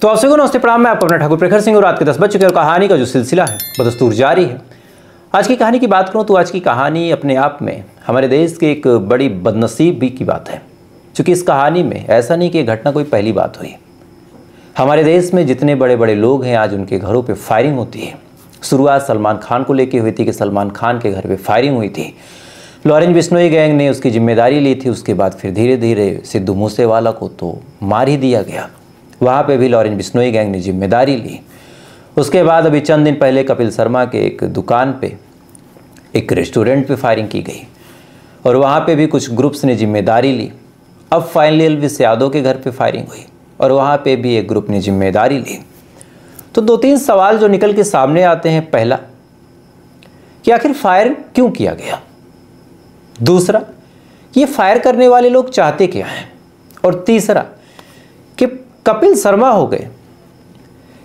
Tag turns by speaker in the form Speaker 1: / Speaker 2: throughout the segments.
Speaker 1: तो आप सभी को नमस्ते प्रणाम। मैं आपका अपना ठाकुर प्रखर सिंह और रात के 10 बज चुके और कहानी का जो सिलसिला है बदस्तूर जारी है। आज की कहानी की बात करूं तो आज की कहानी अपने आप में हमारे देश के एक बड़ी बदनसीब भी की बात है, क्योंकि इस कहानी में ऐसा नहीं कि ये घटना कोई पहली बात हुई। हमारे देश में जितने बड़े बड़े लोग हैं आज उनके घरों पर फायरिंग होती है। शुरुआत सलमान खान को लेकर हुई थी कि सलमान खान के घर पर फायरिंग हुई थी। लॉरेंस बिश्नोई गैंग ने उसकी जिम्मेदारी ली थी। उसके बाद फिर धीरे धीरे सिद्धू मूसेवाला को तो मार ही दिया गया। वहाँ पे भी लॉरेंस बिश्नोई गैंग ने जिम्मेदारी ली। उसके बाद अभी चंद दिन पहले कपिल शर्मा के एक दुकान पे, एक रेस्टोरेंट पे फायरिंग की गई और वहाँ पे भी कुछ ग्रुप्स ने जिम्मेदारी ली। अब फाइनली एल्विस यादव के घर पे फायरिंग हुई और वहाँ पे भी एक ग्रुप ने जिम्मेदारी ली। तो दो तीन सवाल जो निकल के सामने आते हैं। पहला कि आखिर फायर क्यों किया गया, दूसरा ये फायर करने वाले लोग चाहते क्या हैं, और तीसरा कि कपिल शर्मा हो गए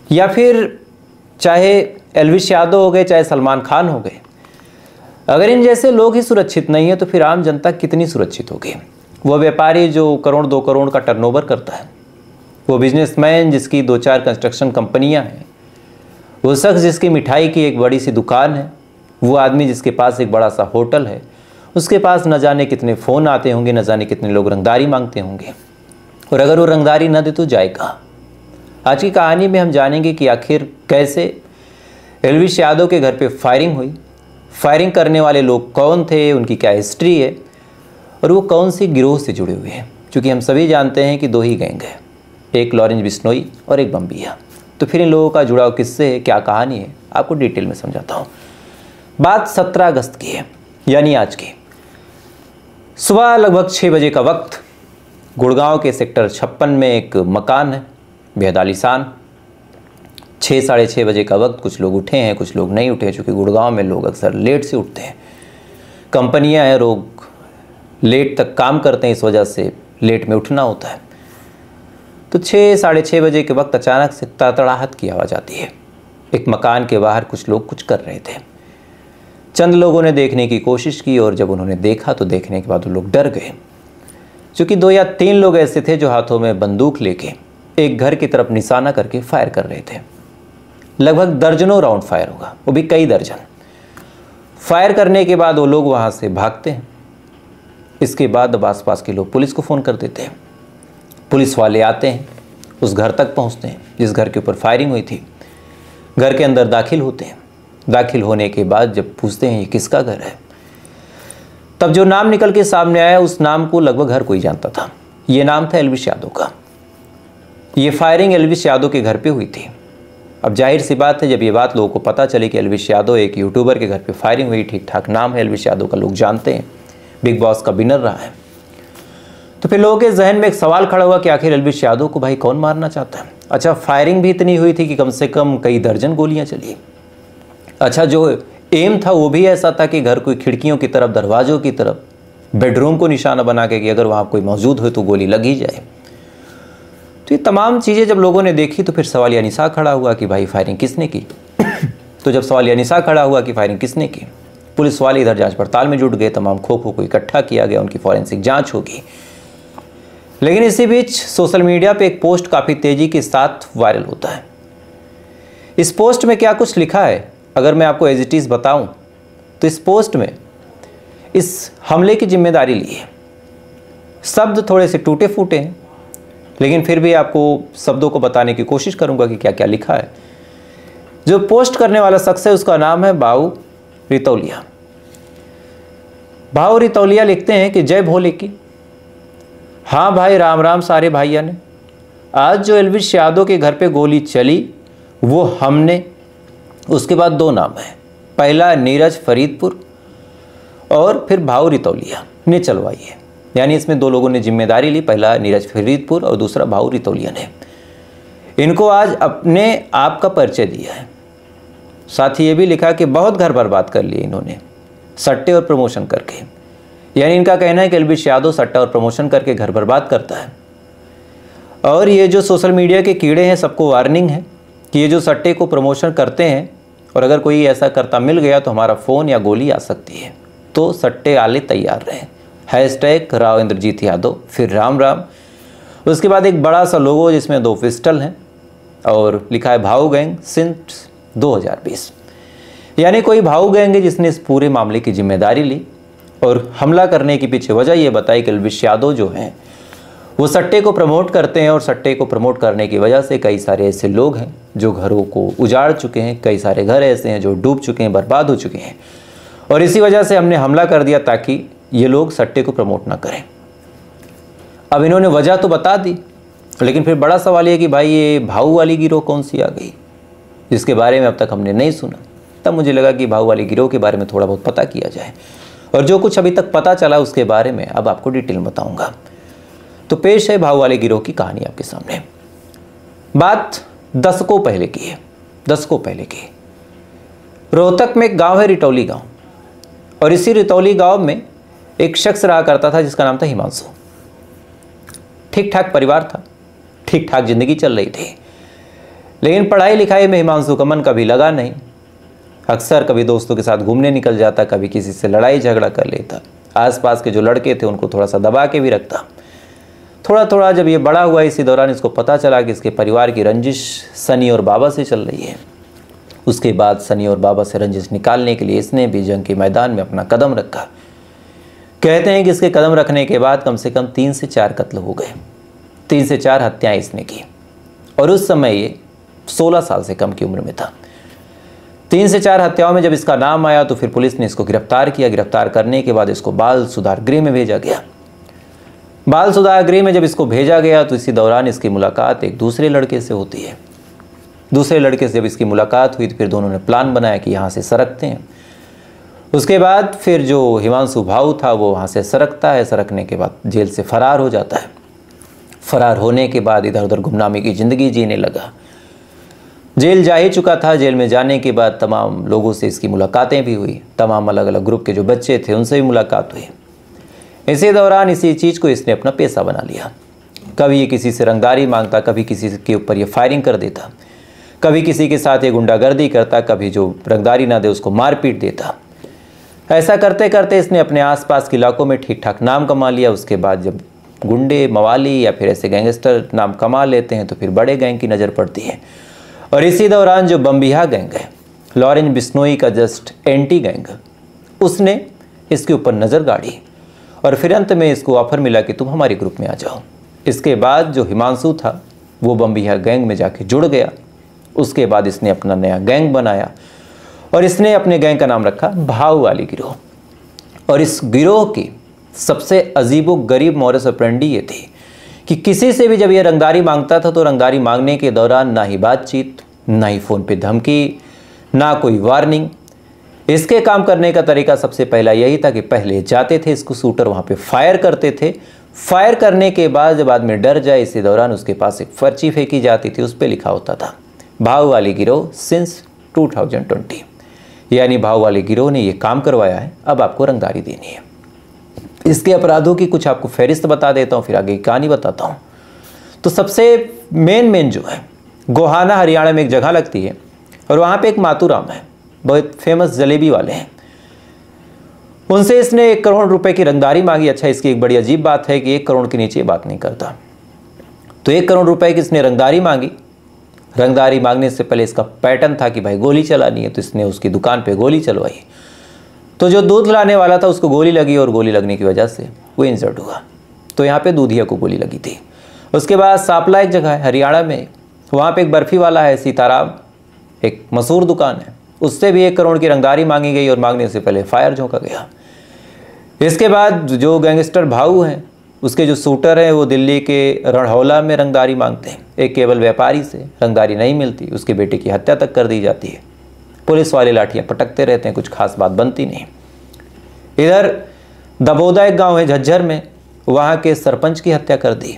Speaker 1: या फिर चाहे एल्विस यादव हो गए चाहे सलमान खान हो गए, अगर इन जैसे लोग ही सुरक्षित नहीं है तो फिर आम जनता कितनी सुरक्षित होगी। वो व्यापारी जो करोड़ 2 करोड़ का टर्नओवर करता है, वो बिजनेसमैन जिसकी 2-4 कंस्ट्रक्शन कंपनियां हैं, वो शख्स जिसकी मिठाई की एक बड़ी सी दुकान है, वो आदमी जिसके पास एक बड़ा सा होटल है, उसके पास न जाने कितने फ़ोन आते होंगे, न जाने कितने लोग रंगदारी मांगते होंगे, और अगर वो रंगदारी न दे तो जाएगा। आज की कहानी में हम जानेंगे कि आखिर कैसे एल्विस यादव के घर पे फायरिंग हुई, फायरिंग करने वाले लोग कौन थे, उनकी क्या हिस्ट्री है और वो कौन सी गिरोह से जुड़े हुए हैं। क्योंकि हम सभी जानते हैं कि 2 ही गैंग है, एक लॉरेंस बिश्नोई और एक बम्बिया। तो फिर इन लोगों का जुड़ाव किससे है, क्या कहानी है, आपको डिटेल में समझाता हूँ। बात 17 अगस्त की है, यानी आज की सुबह लगभग 6 बजे का वक्त। गुड़गांव के सेक्टर 56 में एक मकान है, बेहद आलीशान। 6-6:30 बजे का वक्त। कुछ लोग उठे हैं, कुछ लोग नहीं उठे, क्योंकि गुड़गांव में लोग अक्सर लेट से उठते हैं। कंपनियां हैं, लोग लेट तक काम करते हैं, इस वजह से लेट में उठना होता है। तो 6-6:30 बजे के वक्त अचानक से तड़तड़ाहट की आवाज़ आती है। एक मकान के बाहर कुछ लोग कुछ कर रहे थे। चंद लोगों ने देखने की कोशिश की और जब उन्होंने देखा तो देखने के बाद वो लोग डर गए, क्योंकि 2 या 3 लोग ऐसे थे जो हाथों में बंदूक लेके एक घर की तरफ निशाना करके फायर कर रहे थे। लगभग दर्जनों राउंड फायर होगा, वो भी कई दर्जन। फायर करने के बाद वो लोग वहाँ से भागते हैं। इसके बाद अब आसपास के लोग पुलिस को फ़ोन कर देते हैं। पुलिस वाले आते हैं, उस घर तक पहुँचते हैं जिस घर के ऊपर फायरिंग हुई थी। घर के अंदर दाखिल होते हैं। दाखिल होने के बाद जब पूछते हैं ये किसका घर है, तब जो नाम निकल के सामने आया उस नाम को लगभग हर कोई जानता था। ये नाम था एल्विस यादव का। ये फायरिंग एल्विस यादव के घर पे हुई थी। अब जाहिर सी बात है, जब ये बात लोगों को पता चली कि एल्विस यादव एक यूट्यूबर के घर पे फायरिंग हुई, ठीक ठाक नाम है एल्विस यादव का, लोग जानते हैं, बिग बॉस का विनर रहा है, तो फिर लोगों के जहन में एक सवाल खड़ा हुआ कि आखिर एल्विस यादव को भाई कौन मारना चाहता है। अच्छा, फायरिंग भी इतनी हुई थी कि कम से कम कई दर्जन गोलियाँ चली। अच्छा, जो एम था वो भी ऐसा था कि घर कोई खिड़कियों की तरफ, दरवाज़ों की तरफ, बेडरूम को निशाना बना के कि अगर वहाँ कोई मौजूद हो तो गोली लग ही जाए। तो ये तमाम चीज़ें जब लोगों ने देखी तो फिर सवालिया निशान खड़ा हुआ कि भाई फायरिंग किसने की। तो जब सवालिया निशान खड़ा हुआ कि फायरिंग किसने की, पुलिस वाले इधर जांच पड़ताल में जुट गए। तमाम खोखों को इकट्ठा किया गया, उनकी फॉरेंसिक जाँच होगी। लेकिन इसी बीच सोशल मीडिया पर एक पोस्ट काफ़ी तेज़ी के साथ वायरल होता है। इस पोस्ट में क्या कुछ लिखा है अगर मैं आपको एज इट इज़ बताऊं तो इस पोस्ट में इस हमले की जिम्मेदारी ली है। शब्द थोड़े से टूटे फूटे हैं, लेकिन फिर भी आपको शब्दों को बताने की कोशिश करूंगा कि क्या क्या लिखा है। जो पोस्ट करने वाला शख्स है उसका नाम है भाऊ रितौलिया। भाऊ रितौलिया लिखते हैं कि जय भोले की। हाँ भाई, राम राम सारे भाइया ने। आज जो एल्विस यादव के घर पे गोली चली वो हमने, उसके बाद 2 नाम है, पहला नीरज फरीदपुर और फिर भाऊ रितौलिया ने चलवाई है। यानी इसमें 2 लोगों ने जिम्मेदारी ली, पहला नीरज फरीदपुर और दूसरा भाऊ रितौलिया ने। इनको आज अपने आप का परिचय दिया है। साथ ही ये भी लिखा कि बहुत घर बर्बाद कर लिए इन्होंने सट्टे और प्रमोशन करके। यानी इनका कहना है कि एल्विस यादव सट्टा और प्रमोशन करके घर बर्बाद करता है। और ये जो सोशल मीडिया के कीड़े हैं, सबको वार्निंग है कि ये जो सट्टे को प्रमोशन करते हैं और अगर कोई ऐसा करता मिल गया तो हमारा फ़ोन या गोली आ सकती है, तो सट्टे आले तैयार रहें। हैशटैग राव इंद्रजीत यादव, फिर राम राम। उसके बाद एक बड़ा सा लोगो जिसमें 2 पिस्टल हैं और लिखा है भाऊ गैंग सिंस 2020। यानी कोई भाऊ गैंग है जिसने इस पूरे मामले की जिम्मेदारी ली और हमला करने के पीछे वजह ये बताई कि अलविश यादव जो हैं वो सट्टे को प्रमोट करते हैं और सट्टे को प्रमोट करने की वजह से कई सारे ऐसे लोग हैं जो घरों को उजाड़ चुके हैं, कई सारे घर ऐसे हैं जो डूब चुके हैं, बर्बाद हो चुके हैं, और इसी वजह से हमने हमला कर दिया ताकि ये लोग सट्टे को प्रमोट ना करें। अब इन्होंने वजह तो बता दी, लेकिन फिर बड़ा सवाल ये कि भाई ये भाऊ वाली गिरोह कौन सी आ गई जिसके बारे में अब तक हमने नहीं सुना। तब मुझे लगा कि भाऊ वाली गिरोह के बारे में थोड़ा बहुत पता किया जाए, और जो कुछ अभी तक पता चला उसके बारे में अब आपको डिटेल में बताऊंगा। तो पेश है भाऊ वाले गिरोह की कहानी आपके सामने। बात दशकों पहले की है, दशकों पहले की। रोहतक में एक गांव है रिटौली गांव, और इसी रिटौली गांव में एक शख्स रहा करता था जिसका नाम था हिमांशु। ठीक ठाक परिवार था, ठीक ठाक जिंदगी चल रही थी, लेकिन पढ़ाई लिखाई में हिमांशु का मन कभी लगा नहीं। अक्सर कभी दोस्तों के साथ घूमने निकल जाता, कभी किसी से लड़ाई झगड़ा कर लेता, आसपास के जो लड़के थे उनको थोड़ा सा दबा के भी रखता। थोड़ा थोड़ा जब ये बड़ा हुआ, इसी दौरान इसको पता चला कि इसके परिवार की रंजिश सनी और बाबा से चल रही है। उसके बाद सनी और बाबा से रंजिश निकालने के लिए इसने भी जंग के मैदान में अपना कदम रखा। कहते हैं कि इसके कदम रखने के बाद कम से कम 3 से 4 कत्ल हो गए, 3 से 4 हत्याएं इसने की, और उस समय ये 16 साल से कम की उम्र में था। 3 से 4 हत्याओं में जब इसका नाम आया तो फिर पुलिस ने इसको गिरफ्तार किया। गिरफ्तार करने के बाद इसको बाल सुधार गृह में भेजा गया। बाल सुधार गृह में जब इसको भेजा गया तो इसी दौरान इसकी मुलाकात एक दूसरे लड़के से होती है। दूसरे लड़के से जब इसकी मुलाकात हुई तो फिर दोनों ने प्लान बनाया कि यहाँ से सरकते हैं। उसके बाद फिर जो हिमांशु भाऊ था वो वहाँ से सरकता है। सरकने के बाद जेल से फरार हो जाता है। फरार होने के बाद इधर उधर गुमनामी की ज़िंदगी जीने लगा। जेल जा ही चुका था। जेल में जाने के बाद तमाम लोगों से इसकी मुलाकातें भी हुई, तमाम अलग अलग ग्रुप के जो बच्चे थे उनसे भी मुलाकात हुई। इसी दौरान इसी चीज़ को इसने अपना पेशा बना लिया। कभी ये किसी से रंगदारी मांगता, कभी किसी के ऊपर ये फायरिंग कर देता, कभी किसी के साथ ये गुंडागर्दी करता, कभी जो रंगदारी ना दे उसको मारपीट देता। ऐसा करते करते इसने अपने आसपास के इलाकों में ठीक ठाक नाम कमा लिया। उसके बाद जब गुंडे, मवाली या फिर ऐसे गैंगस्टर नाम कमा लेते हैं तो फिर बड़े गैंग की नज़र पड़ती है। और इसी दौरान जो बम्बिहा गैंग है, लॉरेंस बिश्नोई का जस्ट एंटी गैंग, उसने इसके ऊपर नज़र गाड़ी और फिर अंत में इसको ऑफर मिला कि तुम हमारे ग्रुप में आ जाओ। इसके बाद जो हिमांशु था वो बम्बिहा गैंग में जाके जुड़ गया। उसके बाद इसने अपना नया गैंग बनाया और इसने अपने गैंग का नाम रखा भाऊ वाली गिरोह। और इस गिरोह की सबसे अजीबो गरीब मॉडस ऑपरेंडी ये थी कि किसी से भी जब ये रंगदारी मांगता था तो रंगदारी मांगने के दौरान ना ही बातचीत, ना ही फ़ोन पे धमकी, ना कोई वार्निंग। इसके काम करने का तरीका सबसे पहला यही था कि पहले जाते थे इसको शूटर वहाँ पे फायर करते थे। फायर करने के बाद जब आदमी डर जाए, इसी दौरान उसके पास एक पर्ची फेंकी जाती थी, उस पर लिखा होता था भाऊ वाली गिरोह सिंस 2020। यानी भाऊ वाली गिरोह ने ये काम करवाया है, अब आपको रंगदारी देनी है। इसके अपराधों की कुछ आपको फहरिस्त बता देता हूँ, फिर आगे की कहानी बताता हूँ। तो सबसे मेन जो है, गोहाना हरियाणा में एक जगह लगती है और वहाँ पे एक मातूराम है, बहुत फेमस जलेबी वाले हैं। उनसे इसने 1 करोड़ रुपए की रंगदारी मांगी। अच्छा, इसकी एक बड़ी अजीब बात है कि 1 करोड़ के नीचे बात नहीं करता। तो 1 करोड़ रुपए की इसने रंगदारी मांगी। रंगदारी मांगने से पहले इसका पैटर्न था कि भाई गोली चलानी है, तो इसने उसकी दुकान पे गोली चलवाई। तो जो दूध लाने वाला था उसको गोली लगी और गोली लगने की वजह से वो इंजर्ड हुआ। तो यहाँ पे दूधिया को गोली लगी थी। उसके बाद सापला एक जगह है हरियाणा में, वहाँ पे एक बर्फ़ी वाला है सीताराम, एक मशहूर दुकान है, उससे भी 1 करोड़ की रंगदारी मांगी गई और मांगने से पहले फायर झोंका गया। इसके बाद जो गैंगस्टर भाऊ हैं, उसके जो शूटर हैं वो दिल्ली के रणहौला में रंगदारी मांगते हैं। एक केवल व्यापारी से रंगदारी नहीं मिलती, उसके बेटे की हत्या तक कर दी जाती है। पुलिस वाले लाठियाँ पटकते रहते हैं, कुछ खास बात बनती नहीं। इधर दबोदा एक गांव है झज्जर में, वहाँ के सरपंच की हत्या कर दी।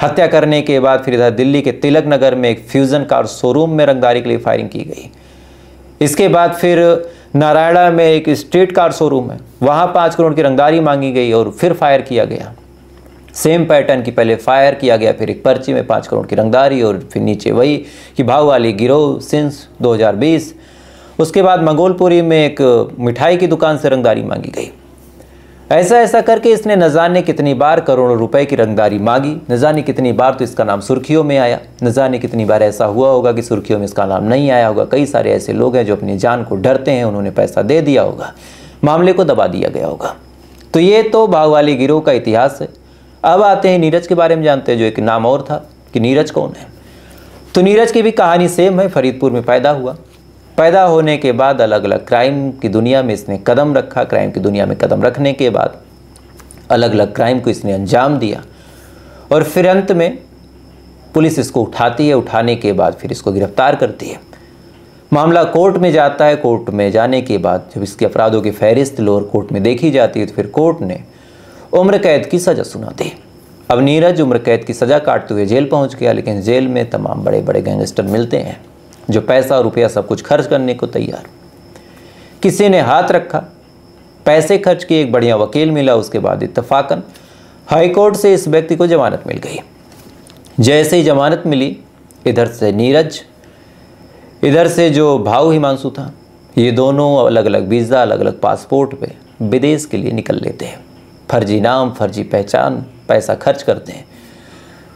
Speaker 1: हत्या करने के बाद फिर इधर दिल्ली के तिलक नगर में एक फ्यूज़न कार शोरूम में रंगदारी के लिए फायरिंग की गई। इसके बाद फिर नारायणा में एक स्ट्रीट कार शोरूम है, वहाँ 5 करोड़ की रंगदारी मांगी गई और फिर फायर किया गया। सेम पैटर्न की पहले फायर किया गया, फिर एक पर्ची में 5 करोड़ की रंगदारी और फिर नीचे वही कि भाऊ वाली गिरोह सिंस 2020। उसके बाद मंगोलपुरी में एक मिठाई की दुकान से रंगदारी मांगी गई। ऐसा ऐसा करके इसने न जाने कितनी बार करोड़ों रुपए की रंगदारी मांगी, न जाने कितनी बार तो इसका नाम सुर्खियों में आया, न जाने कितनी बार ऐसा हुआ होगा कि सुर्खियों में इसका नाम नहीं आया होगा। कई सारे ऐसे लोग हैं जो अपनी जान को डरते हैं, उन्होंने पैसा दे दिया होगा, मामले को दबा दिया गया होगा। तो ये तो बाहुबली गिरोह का इतिहास है। अब आते हैं नीरज के बारे में जानते हैं, जो एक नाम और था कि नीरज कौन है। तो नीरज की भी कहानी सेम है। फरीदपुर में पैदा हुआ। पैदा होने के बाद अलग अलग क्राइम की दुनिया में इसने कदम रखा। क्राइम की दुनिया में कदम रखने के बाद अलग अलग क्राइम को इसने अंजाम दिया और फिर अंत में पुलिस इसको उठाती है। उठाने के बाद फिर इसको गिरफ्तार करती है। मामला कोर्ट में जाता है। कोर्ट में जाने के बाद जब इसके अपराधों की फहरिस्त लोअर कोर्ट में देखी जाती है तो फिर कोर्ट ने उम्र कैद की सज़ा सुना दी। अब नीरज उम्र कैद की सज़ा काटते हुए जेल पहुंच गया, लेकिन जेल में तमाम बड़े बड़े गैंगस्टर मिलते हैं जो पैसा और रुपया सब कुछ खर्च करने को तैयार। किसी ने हाथ रखा, पैसे खर्च किए, एक बढ़िया वकील मिला, उसके बाद इत्तफाकन हाई कोर्ट से इस व्यक्ति को जमानत मिल गई। जैसे ही जमानत मिली, इधर से नीरज, इधर से जो भाऊ हिमांशु था, ये दोनों अलग अलग वीज़ा, अलग अलग पासपोर्ट पे विदेश के लिए निकल लेते हैं। फर्जी नाम, फर्जी पहचान, पैसा खर्च करते हैं।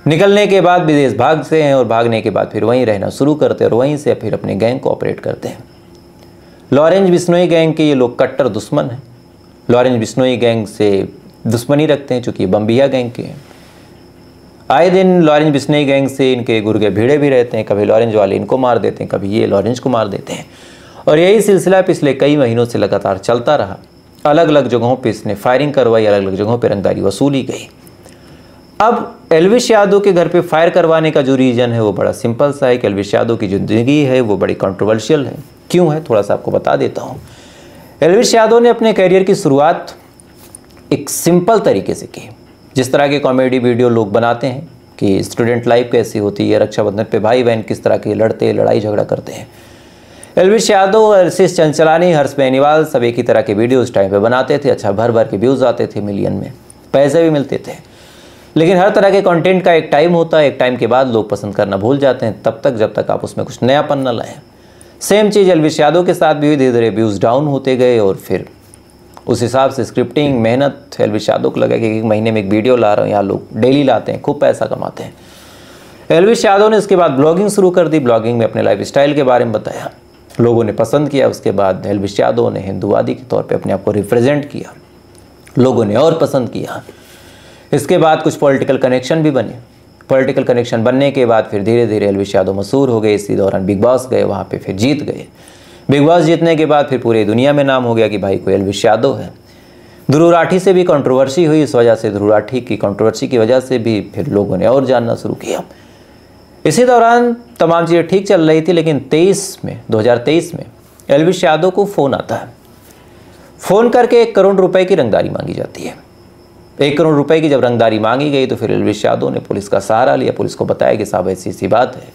Speaker 1: निकलने के बाद विदेश भागते हैं और भागने के बाद फिर वहीं रहना शुरू करते हैं और वहीं से फिर अपने गैंग को ऑपरेट करते हैं। लॉरेंस बिश्नोई गैंग के ये लोग कट्टर दुश्मन हैं। लॉरेंस बिश्नोई गैंग से दुश्मनी रखते हैं चूँकि बम्बिया गैंग के हैं। आए दिन लॉरेंस बिश्नोई गैंग से इनके गुर्गे भिड़े भी रहते हैं। कभी लॉरेंस वाले इनको मार देते हैं, कभी ये लॉरेंस को मार देते हैं और यही सिलसिला पिछले कई महीनों से लगातार चलता रहा। अलग अलग जगहों पे इसने फायरिंग करवाई, अलग अलग जगहों पे रंगदारी वसूली गई। अब एल्विश यादव के घर पे फायर करवाने का जो रीज़न है वो बड़ा सिंपल सा है कि एल्विश यादव की ज़िंदगी है वो बड़ी कंट्रोवर्शियल है। क्यों है, थोड़ा सा आपको बता देता हूँ। एल्विश यादव ने अपने करियर की शुरुआत एक सिंपल तरीके से की। जिस तरह के कॉमेडी वीडियो लोग बनाते हैं कि स्टूडेंट लाइफ कैसी होती है, रक्षाबंधन पे भाई बहन किस तरह के लड़ते, लड़ाई झगड़ा करते हैं, एल्विश यादव, आशीष चंचलानी, हर्ष बेनीवाल सब एक ही तरह के वीडियो उस टाइम पे बनाते थे। अच्छा भर भर के व्यूज़ आते थे, मिलियन में, पैसे भी मिलते थे। लेकिन हर तरह के कंटेंट का एक टाइम होता है। एक टाइम के बाद लोग पसंद करना भूल जाते हैं, तब तक जब तक आप उसमें कुछ नयापन न लाएं। सेम चीज़ एल्विश यादव के साथ भी धीरे धीरे व्यूज़ डाउन होते गए और फिर उस हिसाब से स्क्रिप्टिंग, मेहनत, एल्विश यादव को लगा कि एक महीने में एक वीडियो ला रहा हूँ, यहाँ लोग डेली लाते हैं, खूब पैसा कमाते हैं। एल्विश यादव ने इसके बाद ब्लॉगिंग शुरू कर दी। ब्लॉगिंग में अपने लाइफ स्टाइल के बारे में बताया, लोगों ने पसंद किया। उसके बाद एल्विश यादव ने हिंदूवादी के तौर पे अपने आप को रिप्रेजेंट किया, लोगों ने और पसंद किया। इसके बाद कुछ पॉलिटिकल कनेक्शन भी बने। पॉलिटिकल कनेक्शन बनने के बाद फिर धीरे धीरे एल्विश यादव मशहूर हो गए। इसी दौरान बिग बॉस गए, वहाँ पे फिर जीत गए। बिग बॉस जीतने के बाद फिर पूरी दुनिया में नाम हो गया कि भाई कोई एल्विश यादव है। ध्रुव राठी से भी कंट्रोवर्सी हुई। इस वजह से ध्रुव राठी की कंट्रोवर्सी की वजह से भी फिर लोगों ने और जानना शुरू किया। इसी दौरान तमाम चीज़ें ठीक चल रही थी, लेकिन 2023 में एल्विश यादव को फ़ोन आता है। फ़ोन करके 1 करोड़ रुपए की रंगदारी मांगी जाती है। 1 करोड़ रुपए की जब रंगदारी मांगी गई तो फिर एल्विश यादव ने पुलिस का सहारा लिया। पुलिस को बताया कि साहब ऐसी सी बात है।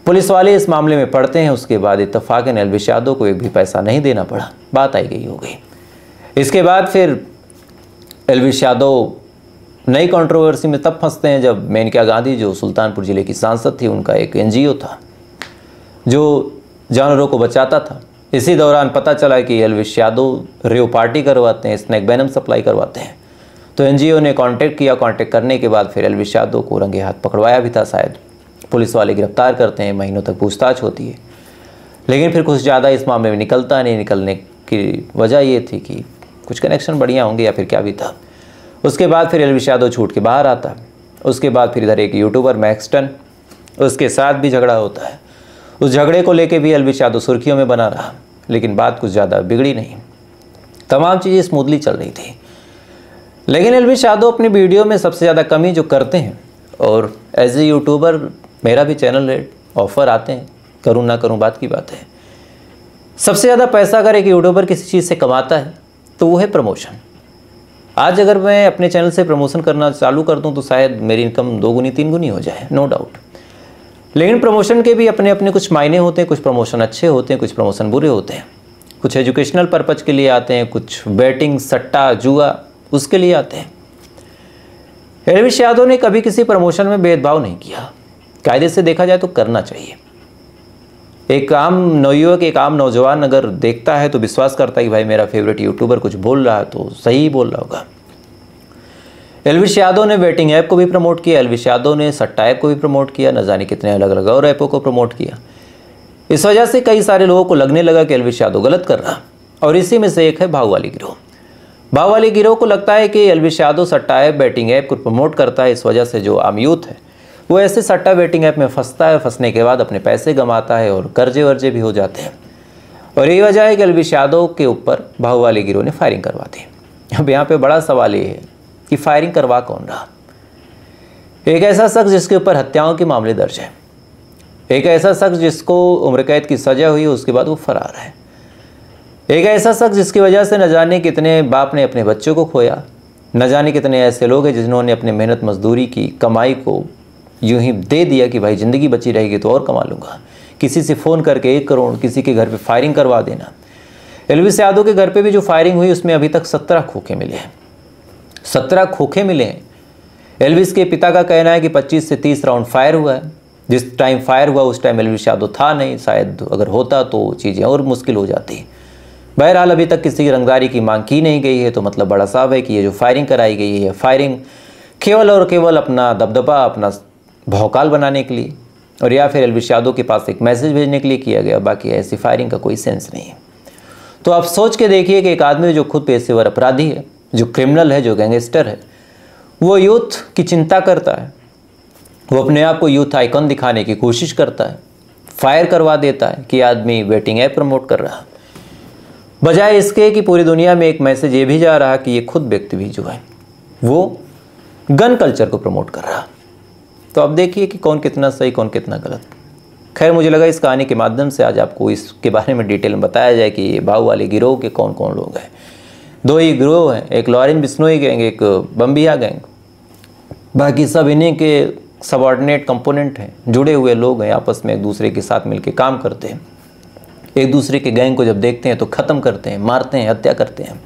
Speaker 1: पुलिस वाले इस मामले में पड़ते हैं। उसके बाद इत्तफाकन एल्विश यादव को एक भी पैसा नहीं देना पड़ा, बात आई गई हो गई। इसके बाद फिर एल्विश यादव नई कंट्रोवर्सी में तब फंसते हैं जब मेनका गांधी, जो सुल्तानपुर ज़िले की सांसद थी, उनका एक NGO था जो जानवरों को बचाता था। इसी दौरान पता चला कि एल्विश यादव रेव पार्टी करवाते हैं, स्नैक वेनम सप्लाई करवाते हैं। तो NGO ने कांटेक्ट किया। कांटेक्ट करने के बाद फिर एल्विश यादव को रंगे हाथ पकड़वाया भी था शायद। पुलिस वाले गिरफ्तार करते हैं, महीनों तक पूछताछ होती है, लेकिन फिर कुछ ज़्यादा इस मामले में निकलता नहीं। निकलने की वजह ये थी कि कुछ कनेक्शन बढ़िया होंगे या फिर क्या भी था। उसके बाद फिर एल्विश यादव छूट के बाहर आता है। उसके बाद फिर इधर एक यूट्यूबर मैक्सटन, उसके साथ भी झगड़ा होता है। उस झगड़े को लेके भी एल्विश यादव सुर्खियों में बना रहा, लेकिन बात कुछ ज़्यादा बिगड़ी नहीं। तमाम चीज़ें स्मूथली चल रही थी। लेकिन एल्विश यादव अपनी वीडियो में सबसे ज़्यादा कमी जो करते हैं, और एज ए यूट्यूबर मेरा भी चैनल है, ऑफ़र आते हैं, करूँ ना करूँ बात की बात है। सबसे ज़्यादा पैसा अगर एक यूट्यूबर किसी चीज़ से कमाता है तो वो है प्रमोशन। आज अगर मैं अपने चैनल से प्रमोशन करना चालू कर दूं तो शायद मेरी इनकम 2 गुनी 3 गुनी हो जाए, नो डाउट। लेकिन प्रमोशन के भी अपने अपने कुछ मायने होते हैं। कुछ प्रमोशन अच्छे होते हैं, कुछ प्रमोशन बुरे होते हैं। कुछ एजुकेशनल पर्पज़ के लिए आते हैं, कुछ बैटिंग, सट्टा, जुआ उसके लिए आते हैं। एल्विश यादव ने कभी किसी प्रमोशन में भेदभाव नहीं किया। कायदे से देखा जाए तो करना चाहिए। एक आम नवयुवक, एक आम नौजवान अगर देखता है तो विश्वास करता है कि भाई मेरा फेवरेट यूट्यूबर कुछ बोल रहा है तो सही ही बोल रहा होगा। एल्विश यादव ने बेटिंग ऐप को भी प्रमोट किया, एल्विश यादव ने सट्टा ऐप को भी प्रमोट किया, न जाने कितने अलग अलग और ऐपों को प्रमोट किया। इस वजह से कई सारे लोगों को लगने लगा कि एल्विश यादव गलत कर रहा, और इसी में से एक है भाव वाली गिरोह। भाव वाली गिरोह को लगता है कि एल्विश यादव सट्टा ऐप, बेटिंग ऐप को प्रमोट करता है, इस वजह से जो आम यूथ है वो ऐसे सट्टा बेटिंग ऐप में फंसता है, फंसने के बाद अपने पैसे गंवाता है और कर्जे वर्जे भी हो जाते हैं। और यही वजह है कि एल्विश यादव के ऊपर भाव वाली गिरोह ने फायरिंग करवा दी। अब यहाँ पे बड़ा सवाल ये है कि फायरिंग करवा कौन रहा? एक ऐसा शख्स जिसके ऊपर हत्याओं के मामले दर्ज है, एक ऐसा शख्स जिसको उम्र कैद की सजा हुई है, उसके बाद वो फरार है, एक ऐसा शख्स जिसकी वजह से न जाने कितने बाप ने अपने बच्चों को खोया, न जाने कितने ऐसे लोग हैं जिन्होंने अपने मेहनत मजदूरी की कमाई को यूं ही दे दिया कि भाई ज़िंदगी बची रहेगी तो और कमा लूँगा, किसी से फ़ोन करके 1 करोड़ किसी के घर पे फायरिंग करवा देना। एल्विश यादव के घर पे भी जो फायरिंग हुई उसमें अभी तक 17 खोखे मिले हैं, 17 खोखे मिले हैं। एल्विश के पिता का कहना है कि 25 से 30 राउंड फायर हुआ है। जिस टाइम फायर हुआ उस टाइम एल्विश यादव था नहीं, शायद अगर होता तो चीज़ें और मुश्किल हो जाती। बहरहाल अभी तक किसी की रंगदारी की मांग की नहीं गई है, तो मतलब बड़ा साफ है कि ये जो फायरिंग कराई गई है, फायरिंग केवल और केवल अपना दबदबा, अपना भौकाल बनाने के लिए, और या फिर एल्विश यादव के पास एक मैसेज भेजने के लिए किया गया। बाकी ऐसी फायरिंग का कोई सेंस नहीं है। तो आप सोच के देखिए कि एक आदमी जो खुद पेशेवर अपराधी है, जो क्रिमिनल है, जो गैंगस्टर है, वो यूथ की चिंता करता है, वो अपने आप को यूथ आइकन दिखाने की कोशिश करता है, फायर करवा देता है कि आदमी बेटिंग ऐप प्रमोट कर रहा है, बजाय इसके कि पूरी दुनिया में एक मैसेज ये भी जा रहा कि ये खुद व्यक्ति भी जो है वो गन कल्चर को प्रमोट कर रहा। तो अब देखिए कि कौन कितना सही, कौन कितना गलत। खैर, मुझे लगा इस कहानी के माध्यम से आज आपको इसके बारे में डिटेल में बताया जाए कि ये भाव वाले गिरोह के कौन कौन लोग हैं। 2 ही गिरोह हैं, एक लॉरेंस बिश्नोई गैंग, एक बम्बिया गैंग। बाकी सब इन्हीं के सबऑर्डिनेट कंपोनेंट हैं, जुड़े हुए लोग हैं, आपस में एक दूसरे के साथ मिलकर काम करते हैं, एक दूसरे के गैंग को जब देखते हैं तो ख़त्म करते हैं, मारते हैं, हत्या करते हैं।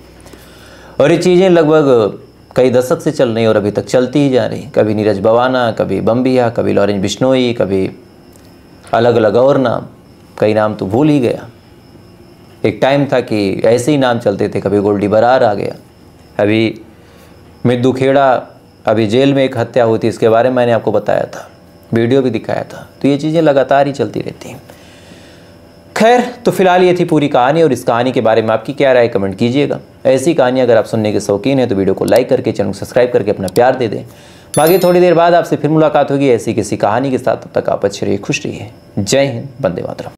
Speaker 1: और ये चीज़ें लगभग कई दशक से चल रही और अभी तक चलती ही जा रही। कभी नीरज बवाना, कभी बम्बिया, कभी लॉरेंस बिश्नोई, कभी अलग अलग और नाम, कई नाम तो भूल ही गया। एक टाइम था कि ऐसे ही नाम चलते थे, कभी गोल्डी बरार आ गया, अभी मिद्दू खेड़ा, अभी जेल में एक हत्या हुई थी, इसके बारे में मैंने आपको बताया था, वीडियो भी दिखाया था। तो ये चीज़ें लगातार ही चलती रहती हैं। खैर, तो फिलहाल ये थी पूरी कहानी, और इस कहानी के बारे में आपकी क्या राय कमेंट कीजिएगा। ऐसी कहानी अगर आप सुनने के शौकीन हैं तो वीडियो को लाइक करके, चैनल को सब्सक्राइब करके अपना प्यार दे दें। बाकी थोड़ी देर बाद आपसे फिर मुलाकात होगी ऐसी किसी कहानी के साथ। तब तक आप अच्छे रहिए, खुश रहिए। जय हिंद, वंदे मातरम।